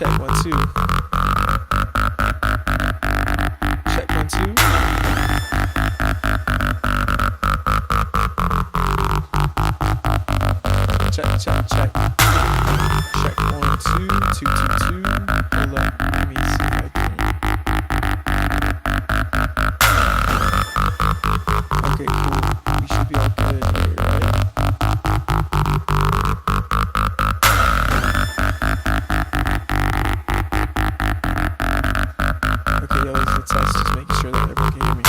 Check 1 2. Check 1 2. Check. Check 1 2 2 2 2. Hold up. Let me see if I can. Okay, cool. We should be all good here, right? Okay, yo, this is a test, just making sure that everyone can hear me.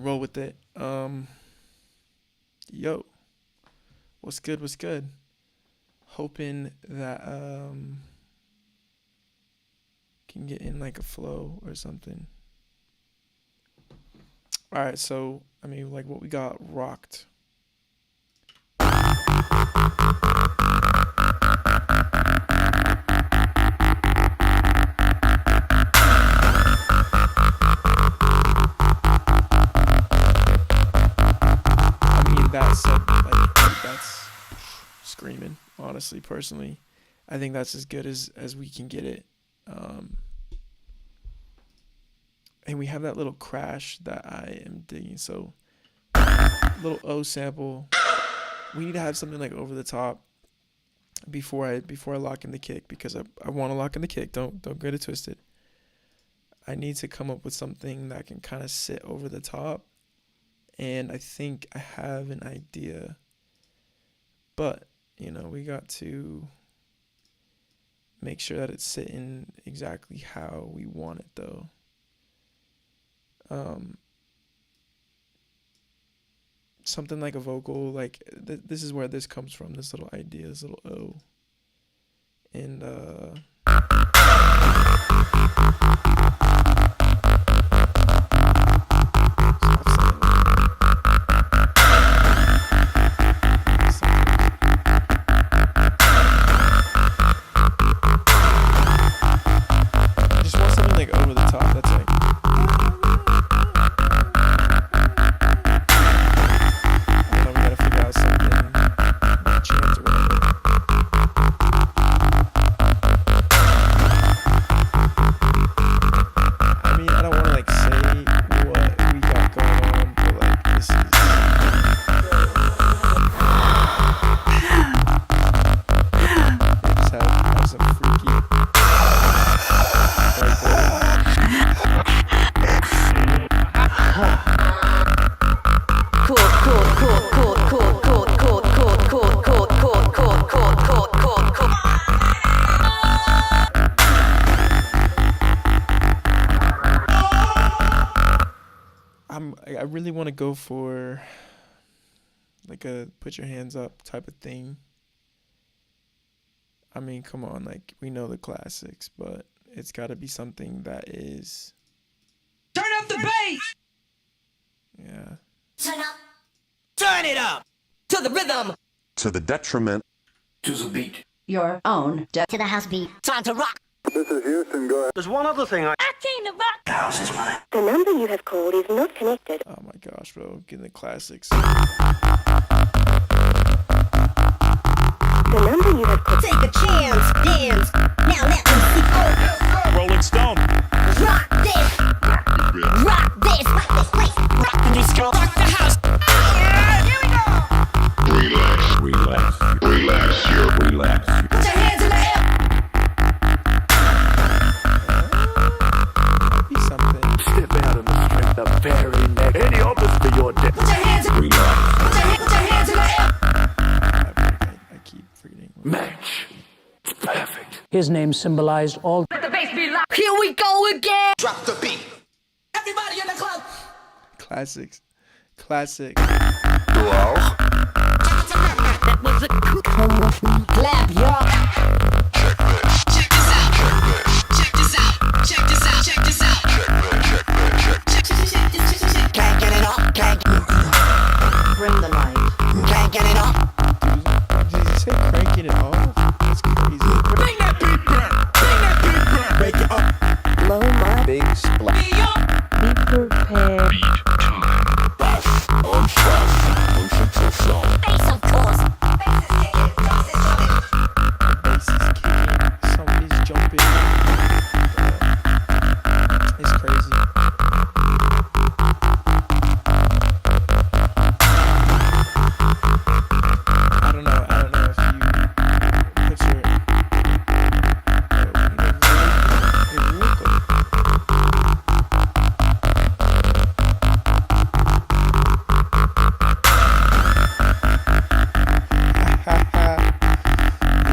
Roll with it. Yo, what's good? Hoping that can get in like a flow or something. All right, so I mean, like what we got rocked. That's screaming, honestly, personally. I think that's as good as we can get it. And we have that little crash that I am digging. So little O sample. We need to have something like over the top before I lock in the kick, because I want to lock in the kick. Don't get it twisted. I need to come up with something that can kind of sit over the top. And I think I have an idea, but, you know, we got to make sure that it's sitting exactly how we want it, though. Something like a vocal, like, this is where this comes from, this little idea, this little O. And, I really want to go for like a put your hands up type of thing. I mean, come on, like we know the classics, but it's got to be something that is. Turn up the bass. Yeah. Turn it up to the rhythm. To the detriment. To the beat. Your own to the house beat. Time to rock. This is Houston. Go ahead. There's one other thing I came to rock. The house is mine. The number you have called is not connected. Oh my gosh, bro. Getting the classics. The number you have called. Take a chance, dance. Now let me see. Oh, Rolling Stone. rock this. Rock this. Rock this place. Rock this girl. Rock the house. Here we go. Relax. Put your hands in the air. Be something. Step out of the strength the very neck. Any offers for your death. Put your hands in. Relax. Put your hands in the air. I keep forgetting. Match. It's perfect. His name symbolized all. Let the bass be loud. Here we go again. drop the beat. Everybody in the club. Classics. Classic. Du auch? That was a clap, y'all. Check this out. Check this out. Check this out. Check this out. Bass, of course. Bass is kicking. Somebody's jumping. It's crazy. I don't know if you put your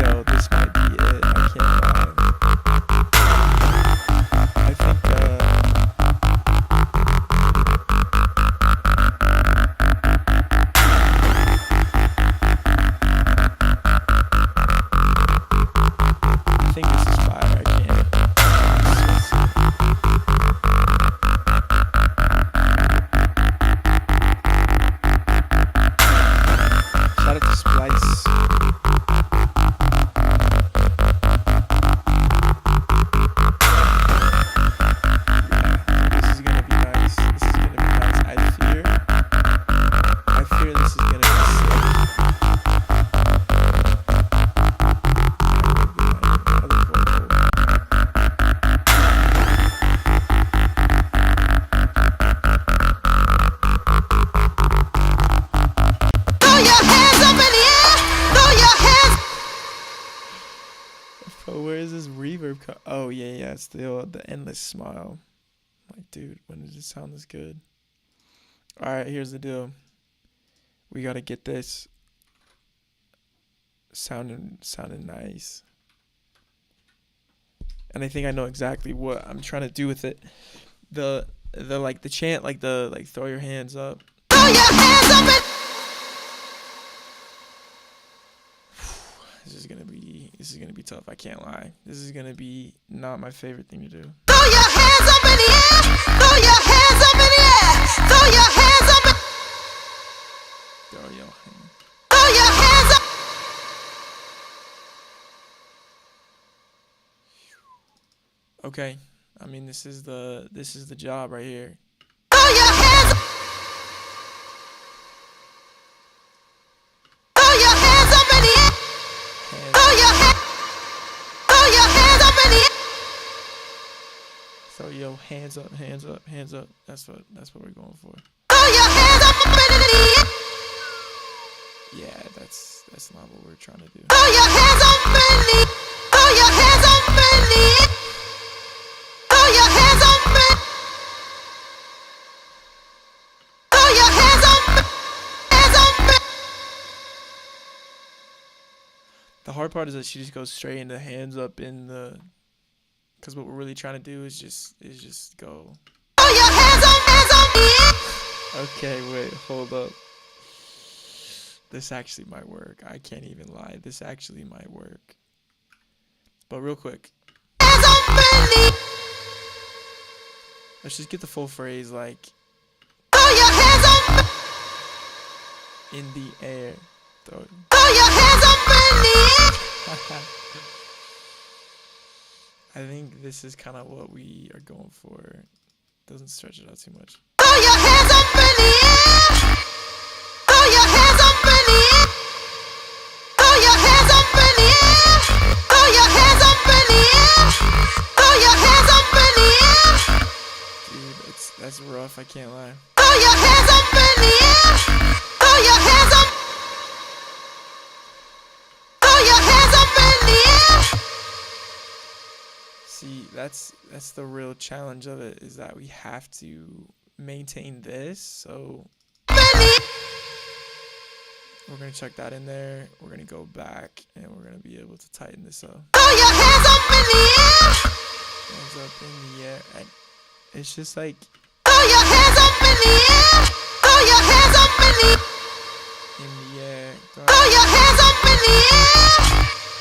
yo, this might be it. I can't lie. I think this is fire. I can't. Shout out to Splice. This is gonna be nice. This is gonna be nice. I fear this is gonna be sick. Other vocal. Throw your hands up in the air. Throw your hands. But where is this reverb? Oh yeah, it's the endless smile. Like, dude, when does it sound this good? All right, here's the deal. We gotta get this sounding nice. And I think I know exactly what I'm trying to do with it. The like the chant, like throw your hands up. Throw your hands up in. This is gonna be tough. I can't lie. This is gonna be not my favorite thing to do. Throw your hands up in the air. Throw your hands up in the air. Throw your hands up. Throw your hand. Throw your hands up. Okay. I mean, this is the job right here. Throw your hands up. Throw your hands up in the air. Hands. Throw your hands. Throw your hands up in the air. Throw your hands up, hands up, hands up. That's what we're going for. Throw your hands up in the air. Yeah, that's not what we're trying to do. Throw your hands up in the air. Throw your hands up in the air. Throw your hands up in. Throw your hands up. Hands up. The hard part is that she just goes straight into hands up in the. Because what we're really trying to do is just go. Throw your hands up. Hands up. Okay, wait, hold up. This actually might work. I can't even lie. This actually might work. But real quick, Hands up in the. let's just get the full phrase like Throw your hands up. in the air. Throw it. Throw your hands up in the air. I think this is kind of what we are going for. Doesn't stretch it out too much. Throw your hands up in the air. Throw your hands up in the air. Throw your hands up in the air. Throw your hands up in the air. Throw your hands up in the air. Dude, that's rough. I can't lie. Throw your hands up in the air. Throw your hands up. Throw your hands up in the air. See, that's the real challenge of it, is that we have to maintain this. So we're gonna chuck that in there. We're gonna go back and we're gonna be able to tighten this up. Throw your hands up in the air. Hands up in the air. And it's just like Throw your hands up in the air. Throw your hands up in the in the air. Throw your hands up in the air.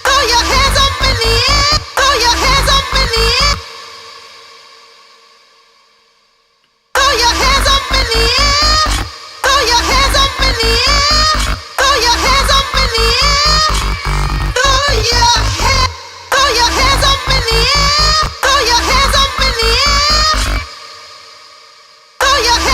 Throw your hands up in the air. Throw your hands up in the air. Throw your hands up in the air. Throw your hands up in the air. Throw your hands up in the air. Throw your hands up in the air. Throw your hands up in the air. Throw your hands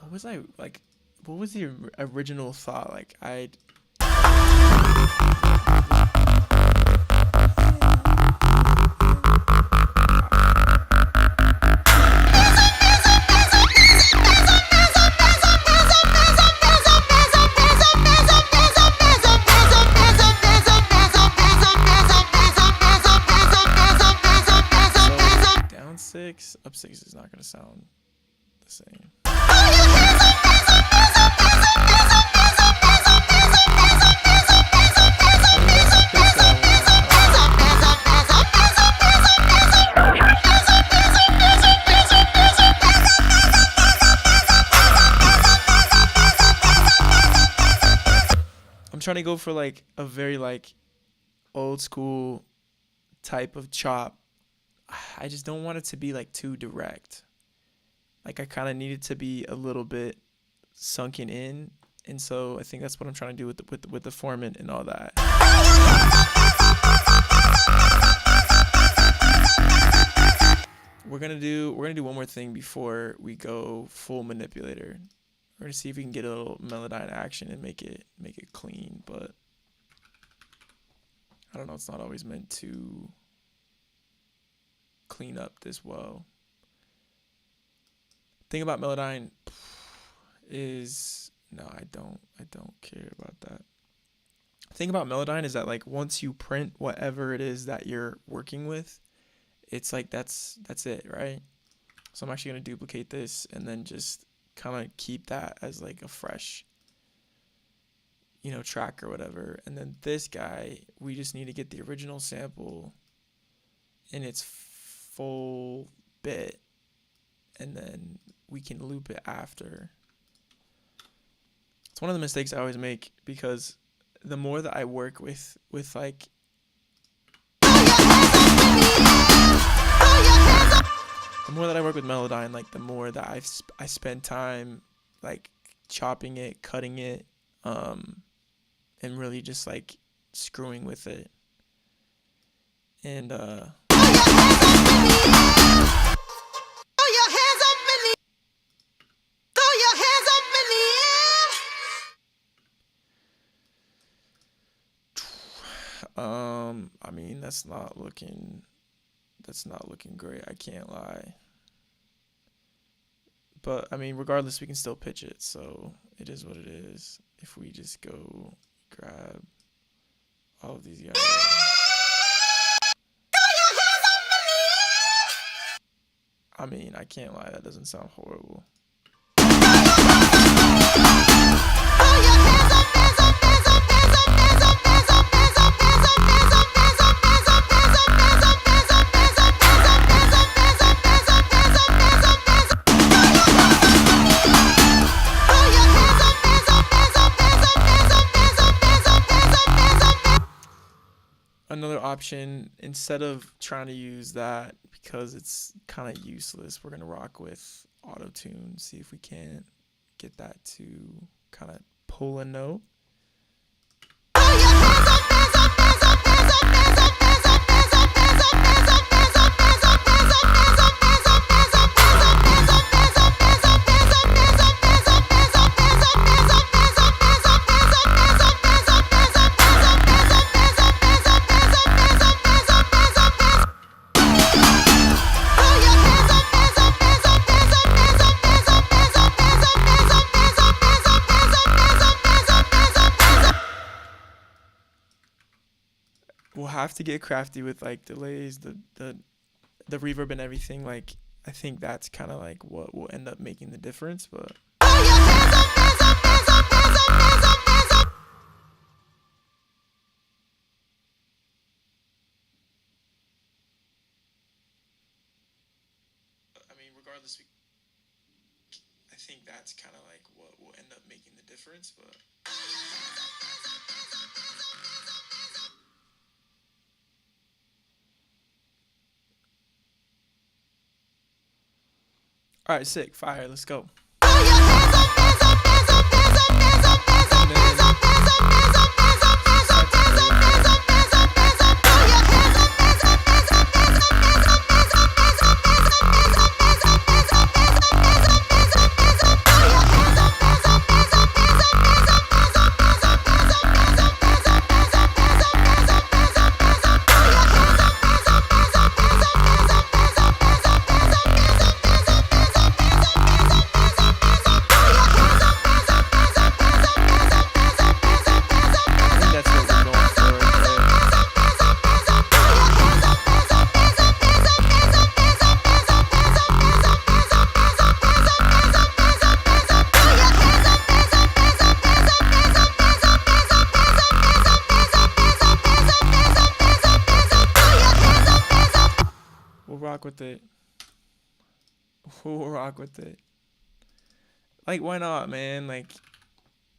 What was I like? What was the original thought? Like I. Down six, up six is not gonna sound the same. I'm trying to go for like a very like old school type of chop. I just don't want it to be like too direct. Like I kind of need it to be a little bit sunken in, and so I think that's what I'm trying to do with the formant and all that. We're gonna do one more thing before we go full manipulator. We're gonna see if we can get a little Melodyne action and make it clean, but I don't know. It's not always meant to clean up this well. Thing about Melodyne is no, I don't care about that. Thing about Melodyne is that like once you print whatever it is that you're working with, it's like that's it, right? So I'm actually going to duplicate this and then just kind of keep that as like a fresh, track or whatever. And then this guy, we just need to get the original sample in its full bit, and then we can loop it after. It's one of the mistakes I always make, because the more that I work with like the more that I work with Melodyne, like the more that I spend time like chopping it, cutting it, and really just like screwing with it. And I mean, that's not looking great, I can't lie. But I mean, regardless, we can still pitch it, so it is what it is. If we just go grab all of these guys. I mean, I can't lie, that doesn't sound horrible. Another option, instead of trying to use that because it's kind of useless, we're going to rock with auto-tune, see if we can get that to kind of pull a note. We'll have to get crafty with like delays, the reverb and everything. Like, I think that's kind of like what will end up making the difference. But I mean, regardless, I think that's kind of like what will end up making the difference. But all right, sick, fire, let's go. With it. We'll rock with it. Like, why not, man? Like,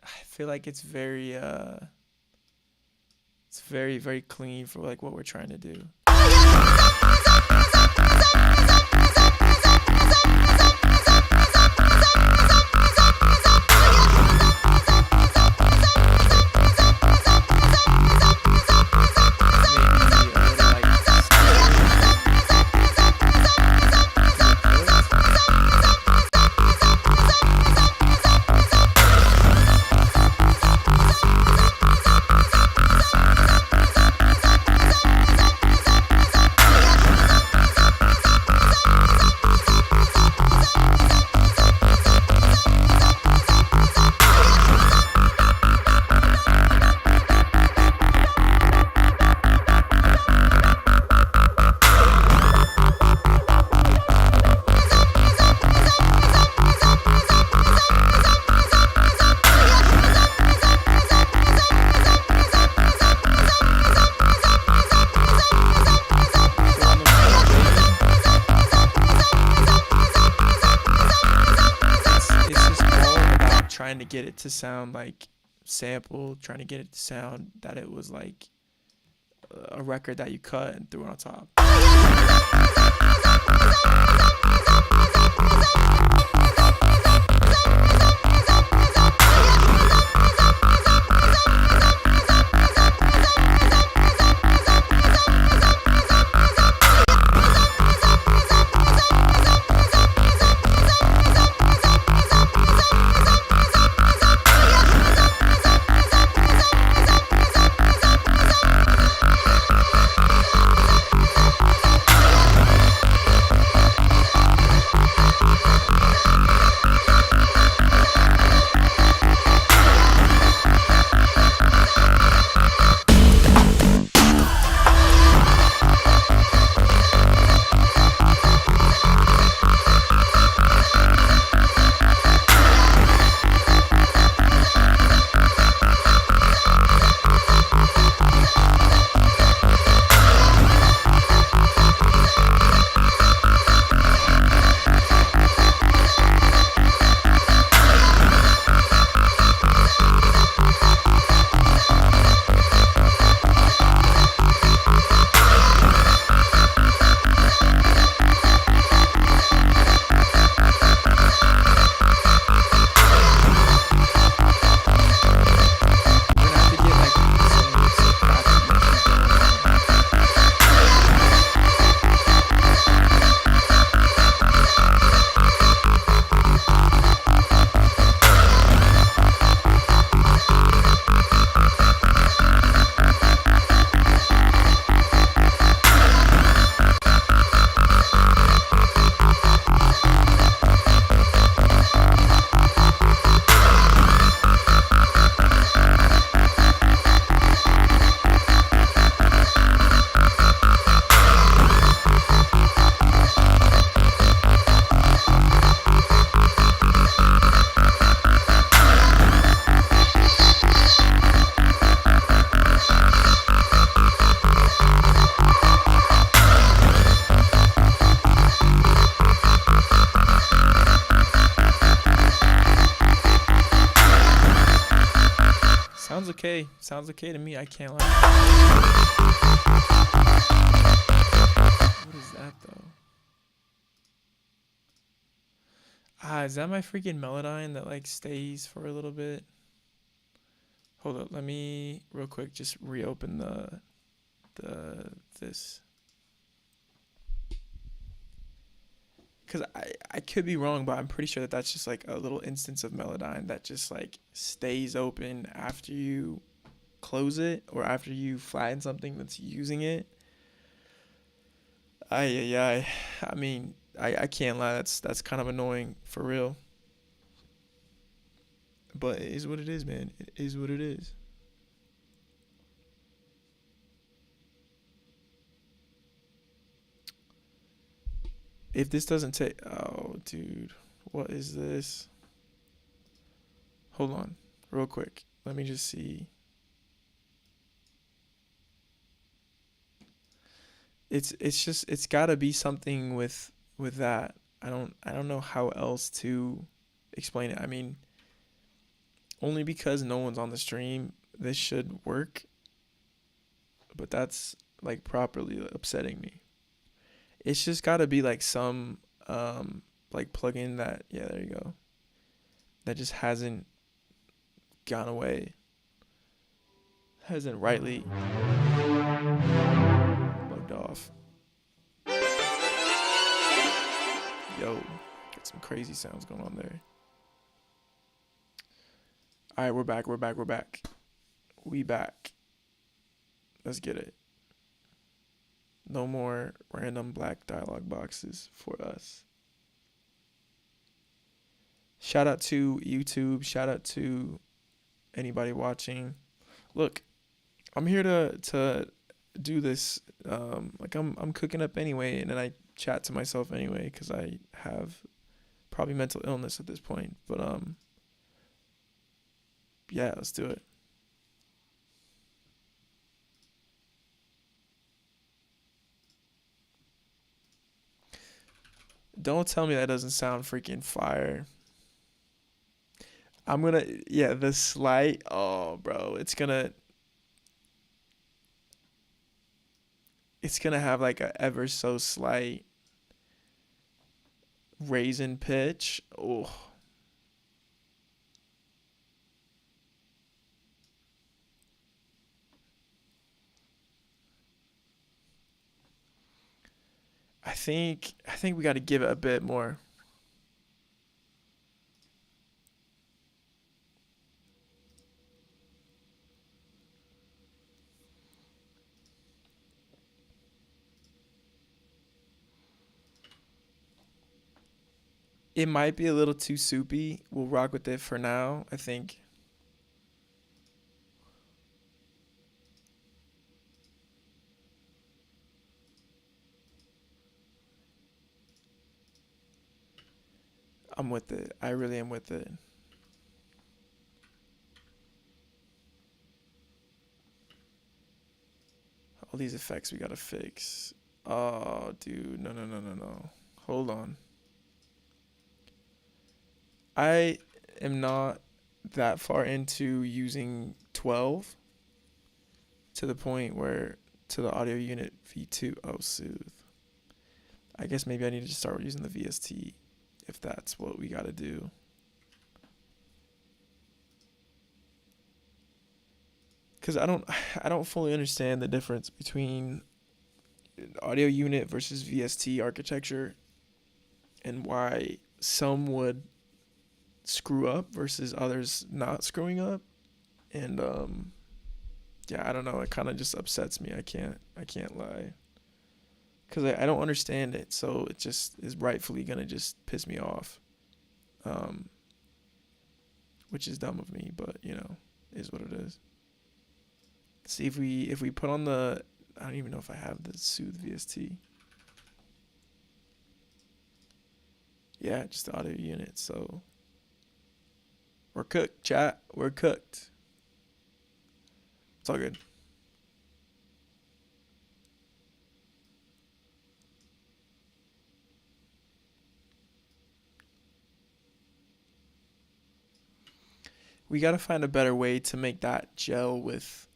I feel like it's very very clean for like what we're trying to do. trying to get it to sound like sampled, trying to get it to sound that it was like a record that you cut and threw it on top. Sounds okay. Sounds okay to me. I can't lie. What is that though? Is that my freaking Melodyne that like stays for a little bit? Hold up, let me real quick just reopen this. Cause I could be wrong, but I'm pretty sure that that's just like a little instance of Melodyne that just like stays open after you close it or after you flatten something that's using it. I mean, I can't lie. That's kind of annoying for real. But it is what it is, man. It is what it is. If this doesn't take... Oh, dude. What is this? Hold on. Real quick. Let me just see. It's gotta be something with that. I don't know how else to explain it. I mean, only because no one's on the stream, this should work. But that's like properly upsetting me. It's just gotta be like some like plugin that, yeah, there you go, that just hasn't gone away, hasn't rightly logged off. Yo, got some crazy sounds going on there. All right, we're back. We back. Let's get it. No more random black dialogue boxes for us. Shout out to YouTube. Shout out to anybody watching. Look, I'm here to do this. Like I'm cooking up anyway, and then I chat to myself anyway because I have probably mental illness at this point. But yeah, let's do it. Don't tell me that doesn't sound freaking fire. I'm gonna, yeah, the slight, oh bro, it's gonna have like a ever so slight raise in pitch. Oh, I think we got to give it a bit more. It might be a little too soupy. We'll rock with it for now, I think. I'm with it. I really am with it. All these effects we gotta fix. Oh, dude, no, no, no, no, no. Hold on. I am not that far into using 12 to the point where to the audio unit V2. Oh, soothe. I guess maybe I need to just start using the VST if that's what we gotta do. Cause I don't fully understand the difference between audio unit versus VST architecture and why some would screw up versus others not screwing up. And yeah, I don't know. It kind of just upsets me. I can't lie. Cause I don't understand it, so it just is rightfully gonna just piss me off. Um, which is dumb of me, but is what it is. See if we put on the, I don't even know if I have the Soothe VST. Yeah, just the audio unit. So we're cooked, chat. We're cooked. It's all good. We gotta find a better way to make that gel with.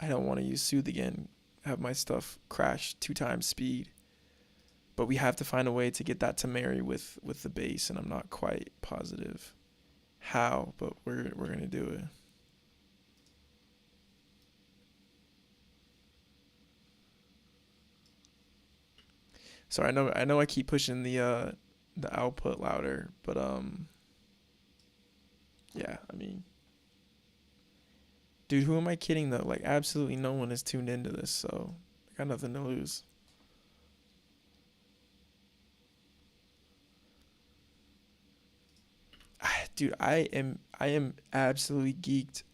I don't want to use Soothe again. Have my stuff crash 2 times speed. But we have to find a way to get that to marry with the bass, and I'm not quite positive how, but we're gonna do it. So I know I keep pushing the output louder, but yeah, I mean, dude, who am I kidding though? Like absolutely no one is tuned into this, so I got nothing to lose. Dude, I am absolutely geeked.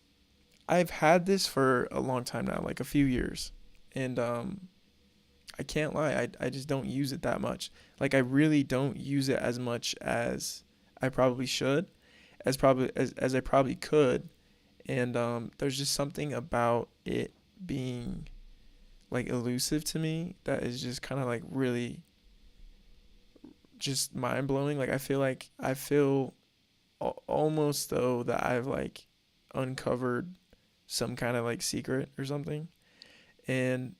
I've had this for a long time now, like a few years. And I can't lie, I just don't use it that much. Like I really don't use it as much as I probably should, as I probably could. And there's just something about it being like elusive to me that is just kind of like really just mind blowing. Like I feel almost though that I've like uncovered some kind of like secret or something. And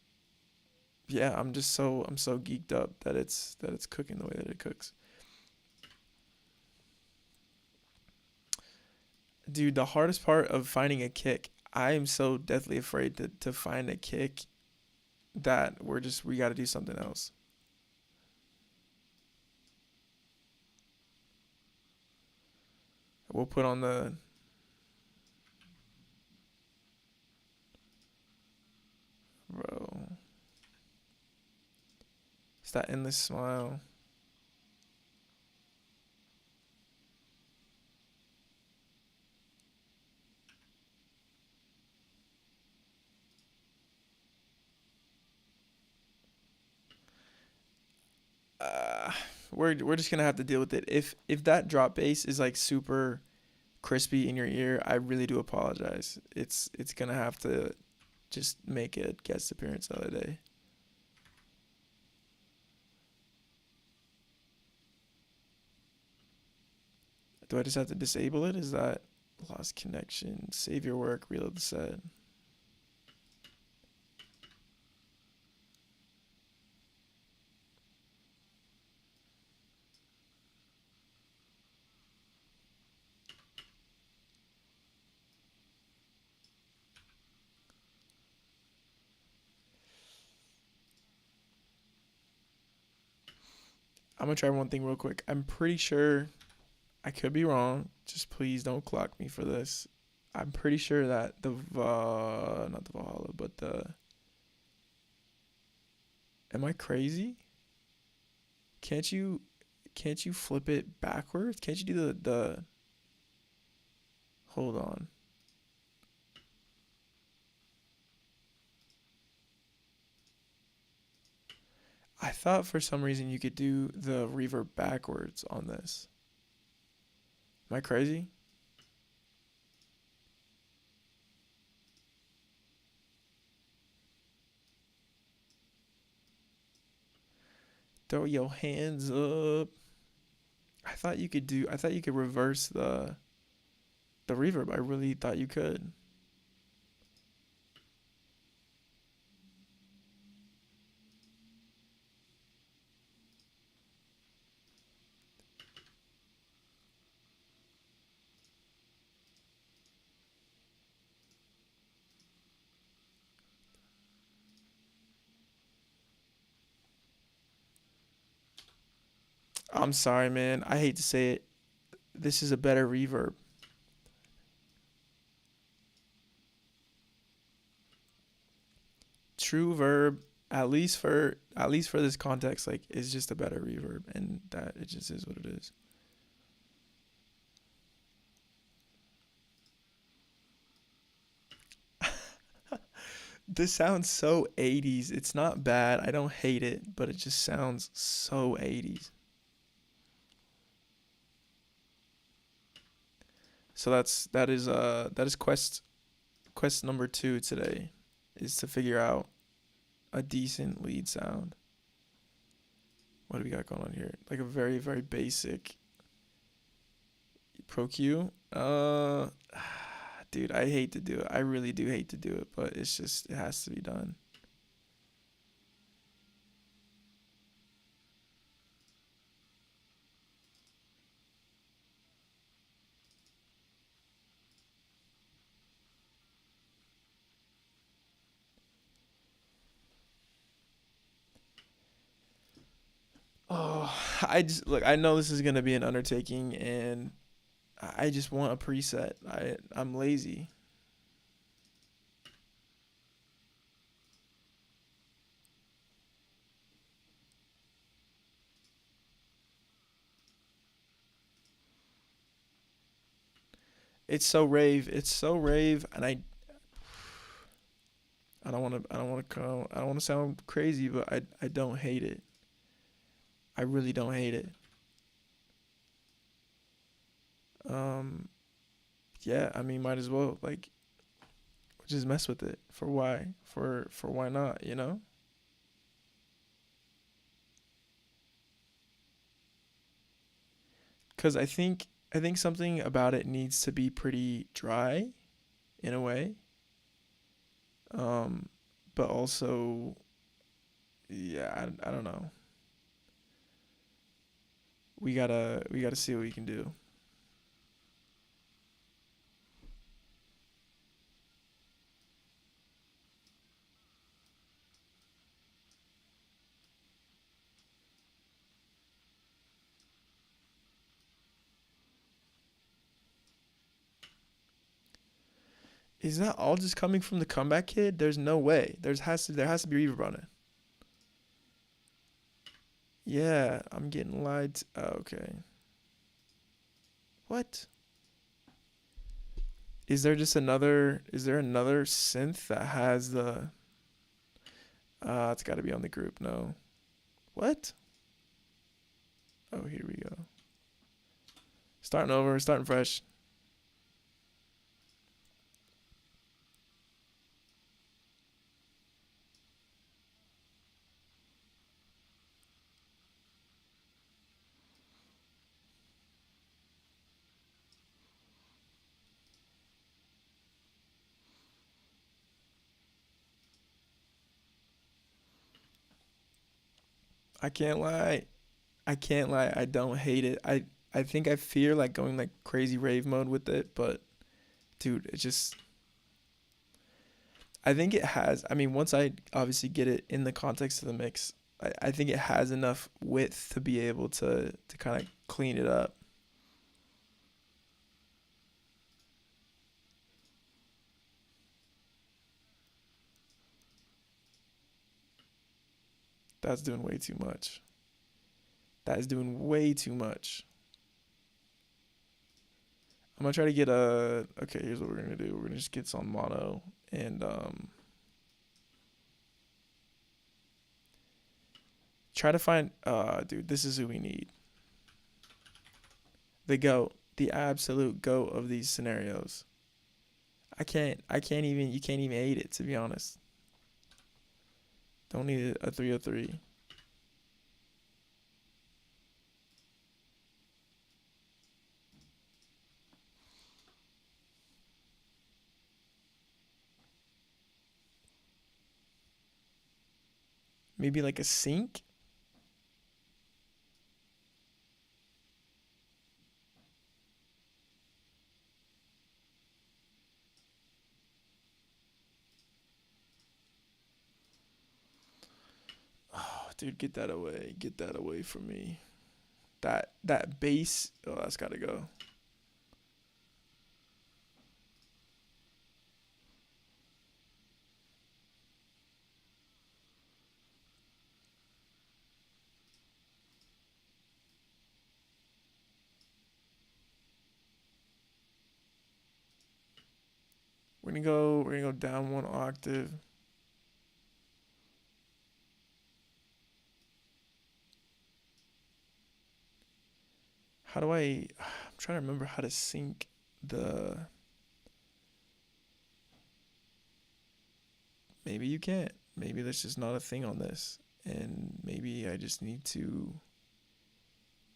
yeah, I'm so geeked up that it's cooking the way that it cooks. Dude, the hardest part of finding a kick, I am so deathly afraid to find a kick that we got to do something else. We'll put on the bro. It's that endless smile. Uh, we're just gonna have to deal with it. If that drop bass is like super crispy in your ear, I really do apologize. It's gonna have to just make a guest appearance the other day. Do I just have to disable it? Is that lost connection? Save your work, reload the set. I'm gonna try one thing real quick. I'm pretty sure, I could be wrong. Just please don't clock me for this. I'm pretty sure that not the Valhalla, but am I crazy? Can't you, can't you flip it backwards? Can't you do hold on. I thought for some reason you could do the reverb backwards on this. Am I crazy? Throw your hands up. I thought you could reverse the reverb. I really thought you could. I'm sorry, man. I hate to say it. This is a better reverb. True verb, at least for this context, like, is just a better reverb, and that it just is what it is. This sounds so 80s. It's not bad. I don't hate it, but it just sounds so 80s. So that is quest number 2 today, is to figure out a decent lead sound. What do we got going on here? Like a very, very basic Pro Q. Dude, I hate to do it. I really do hate to do it, but it's just, it has to be done. Oh, I just look. I know this is gonna be an undertaking, and I just want a preset. I'm lazy. It's so rave. It's so rave, and I don't want to. I don't want to. I don't want to sound crazy, but I don't hate it. I really don't hate it. Um, yeah. I mean, might as well like just mess with it. For why? For why not? You know? Because I think something about it needs to be pretty dry, in a way. Um, but also, yeah, I don't know. We gotta see what we can do. Is that all just coming from the comeback kid? There's no way. There has to be reverb on it. Yeah, I'm getting lied. Oh, okay. What? Is there just another? Is there another synth that has the? It's got to be on the group. No. What? Oh, here we go. Starting over. Starting fresh. I can't lie. I can't lie. I don't hate it. I think I fear like going like crazy rave mode with it, but dude, it just I think it has. I mean, once I obviously get it in the context of the mix, I think it has enough width to be able to kind of clean it up. That's doing way too much. That is doing way too much. I'm gonna try to get a. Okay, here's what we're gonna do. We're gonna just get some mono and try to find. Dude, this is who we need. The goat, the absolute goat of these scenarios. I can't. I can't even. You can't even hate it. To be honest, don't need a 303. Maybe like a sync. Oh, dude, get that away. Get that away from me. That bass. Oh, that's gotta go. We're gonna go. We're gonna go down one octave. How do I? I'm trying to remember how to sync the. Maybe you can't. Maybe that's just not a thing on this, and maybe I just need to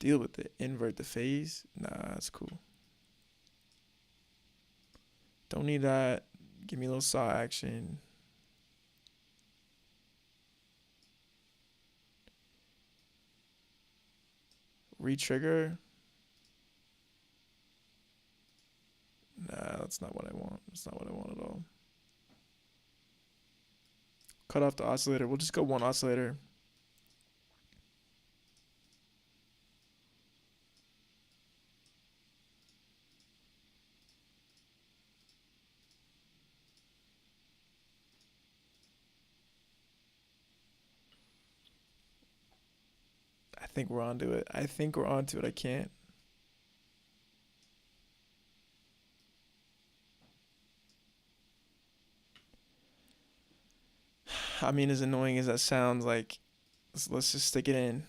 deal with it. Invert the phase. Nah, that's cool. Don't need that. Give me a little saw action. Retrigger. Nah, that's not what I want. That's not what I want at all. Cut off the oscillator. We'll just go one oscillator. I think we're onto it. I think we're onto it. I can't. I mean, as annoying as that sounds, like, let's just stick it in.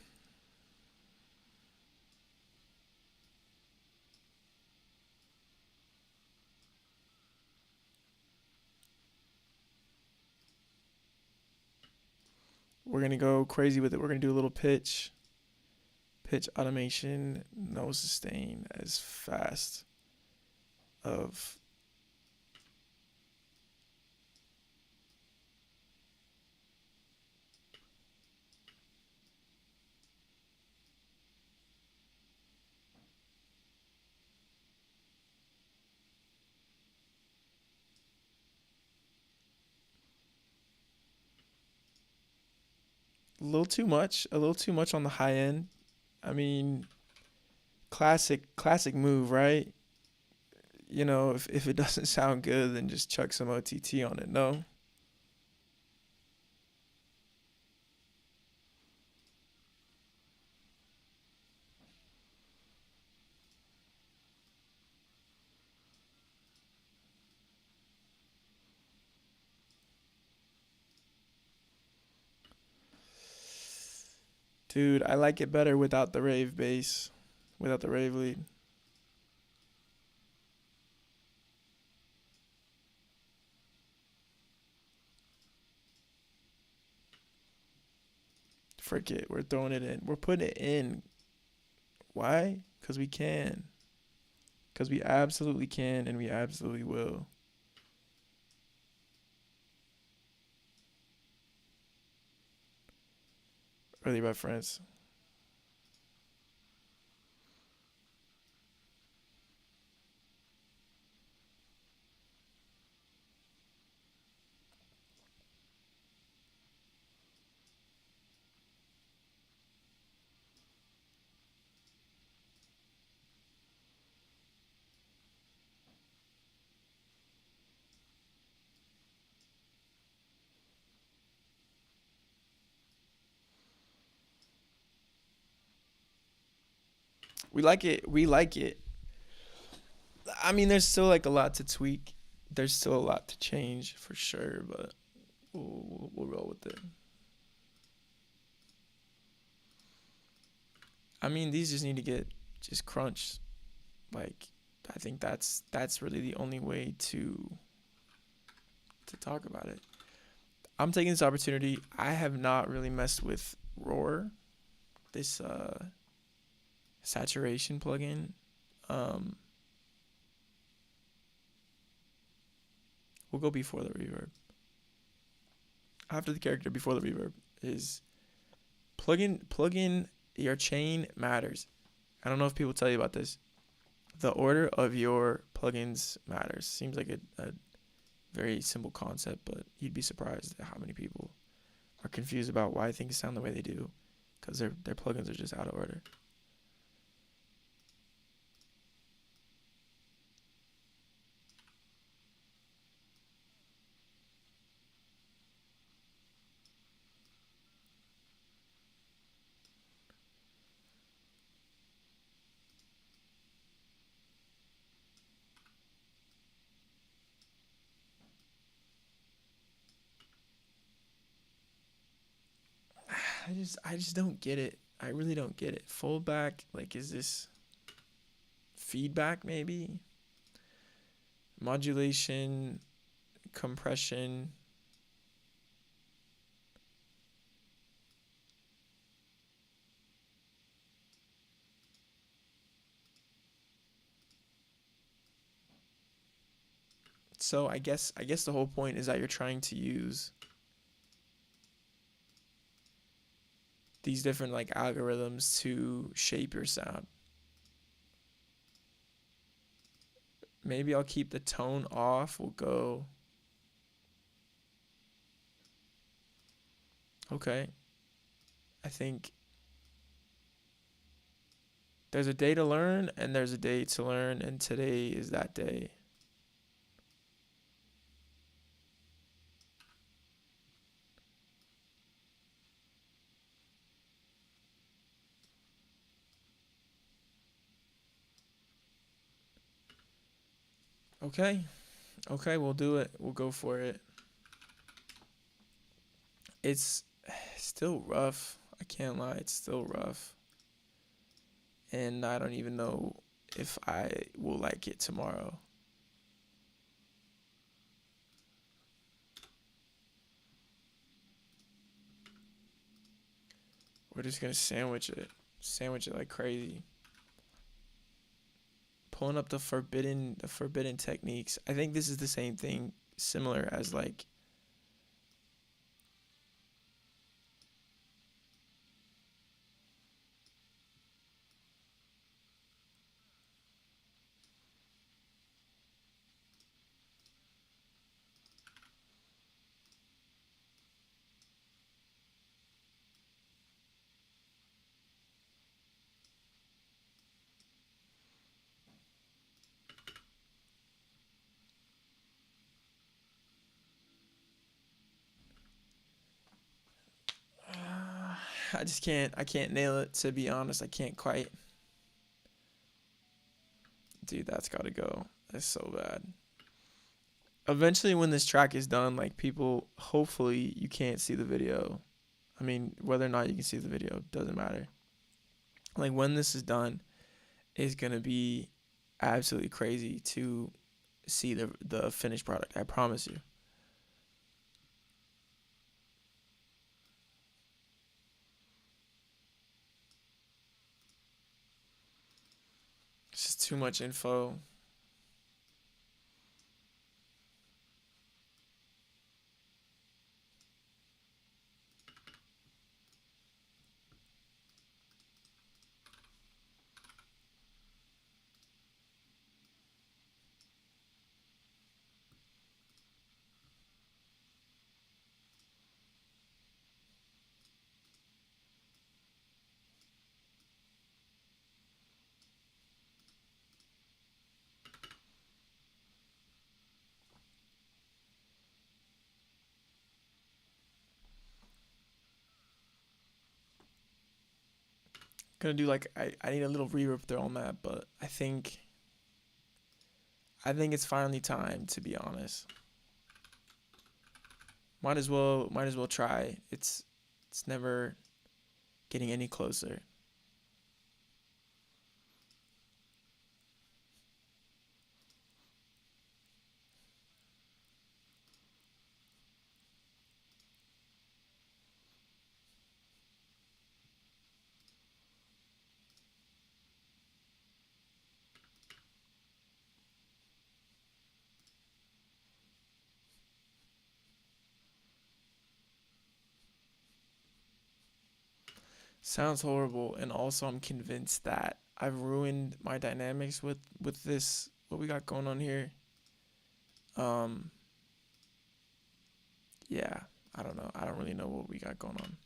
We're gonna go crazy with it. We're gonna do a little pitch automation, no sustain as fast of a little too much on the high end. I mean, classic move, right? You know, if it doesn't sound good, then just chuck some OTT on it. No, dude, I like it better without the rave bass, without the rave lead. Frick it, we're throwing it in. We're putting it in. Why? Because we can. Because we absolutely can and we absolutely will. early reference. We like it. We like it. I mean, there's still like a lot to tweak. There's still a lot to change for sure, but we'll roll with it. I mean, these just need to get just crunched. Like, I think that's really the only way to talk about it. I'm taking this opportunity. I have not really messed with Roar, this saturation plugin. Um, we'll go before the reverb. After the character, before the reverb is plug in your chain matters. I don't know if people tell you about this. The order of your plugins matters. Seems like a very simple concept, but you'd be surprised at how many people are confused about why things sound the way they do, because their plugins are just out of order. I just don't get it. I really don't get it. Full back, like, is this feedback maybe? Modulation, compression. So I guess the whole point is that you're trying to use these different like algorithms to shape your sound. Maybe I'll keep the tone off. We'll go. Okay. I think there's a day to learn and there's a day to learn, and today is that day. Okay. Okay, we'll do it. We'll go for it. It's still rough. I can't lie. It's still rough. And I don't even know if I will like it tomorrow. We're just gonna sandwich it like crazy. Pulling up the forbidden techniques. I think this is the same thing, similar as like I can't nail it, to be honest. I can't quite. Dude, that's gotta go. That's so bad. Eventually when this track is done, like, people, hopefully you can't see the video. I mean, whether or not you can see the video doesn't matter. Like, when this is done, it's gonna be absolutely crazy to see the finished product. I promise you. It's just too much info. Gonna do like I need a little reverb there on that, but I think it's finally time, to be honest. Might as well try. It's never getting any closer. Sounds horrible, and also I'm convinced that I've ruined my dynamics with this what we got going on here. Um, yeah, I don't know. I don't really know what we got going on.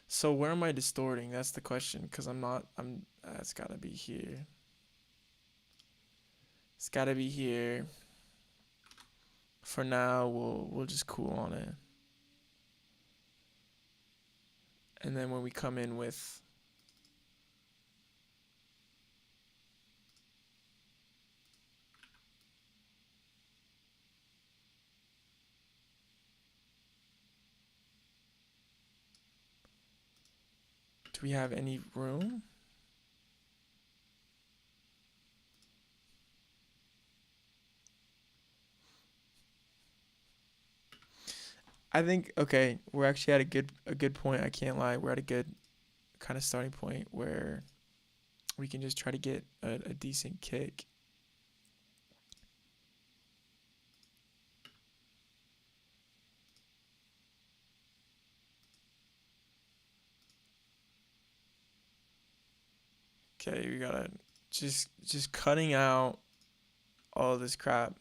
So where am I distorting? That's the question. Cause I'm not. I'm. It's gotta be here. It's gotta be here. For now, we'll just cool on it. And then when we come in with, do we have any room? I think okay, we're actually at a good point. I can't lie. We're at a good kind of starting point where we can just try to get a decent kick. Okay, we gotta just cutting out all this crap.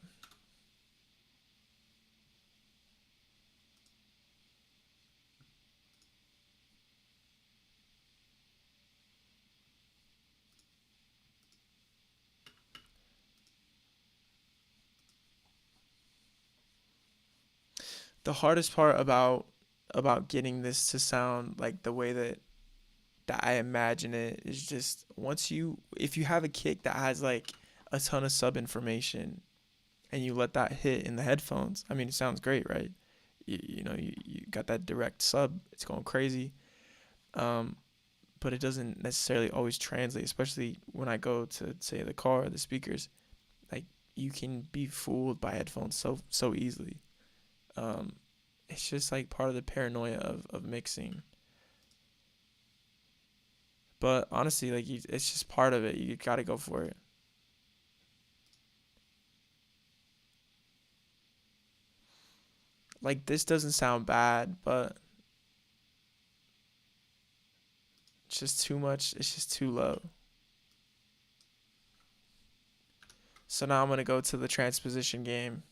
The hardest part about getting this to sound like the way that I imagine it is just once you if you have a kick that has like a ton of sub information and you let that hit in the headphones, I mean it sounds great, right? You got that direct sub, it's going crazy. Um, but it doesn't necessarily always translate, especially when I go to say the car or the speakers. Like you can be fooled by headphones so easily. Um, it's just like part of the paranoia of mixing. But honestly, like it's just part of it. You gotta go for it. Like this doesn't sound bad, but it's just too much. It's just too low. So now I'm gonna go to the transposition game.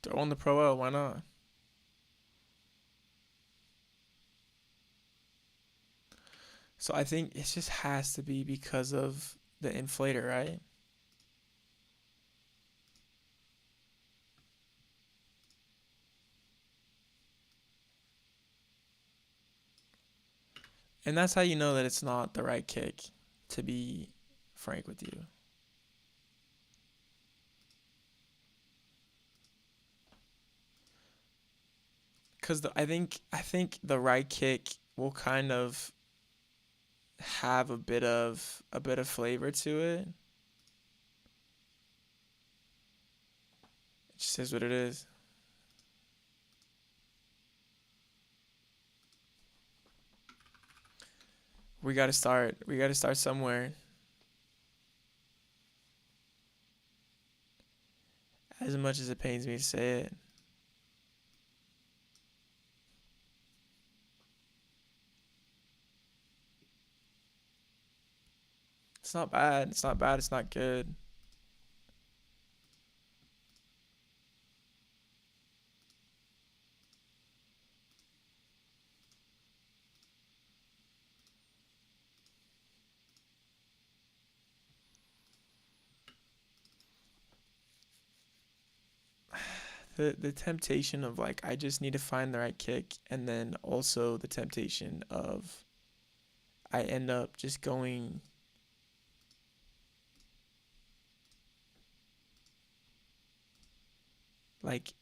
Throw on the Pro L. Why not? So I think it just has to be because of the inflator, right? And that's how you know that it's not the right kick, to be frank with you. Cause I think the right kick will kind of have a bit of flavor to it. It just is what it is. We gotta start. We gotta start somewhere. As much as it pains me to say it. It's not bad. It's not bad. It's not good. The temptation of like I just need to find the right kick, and then also the temptation of I end up just going like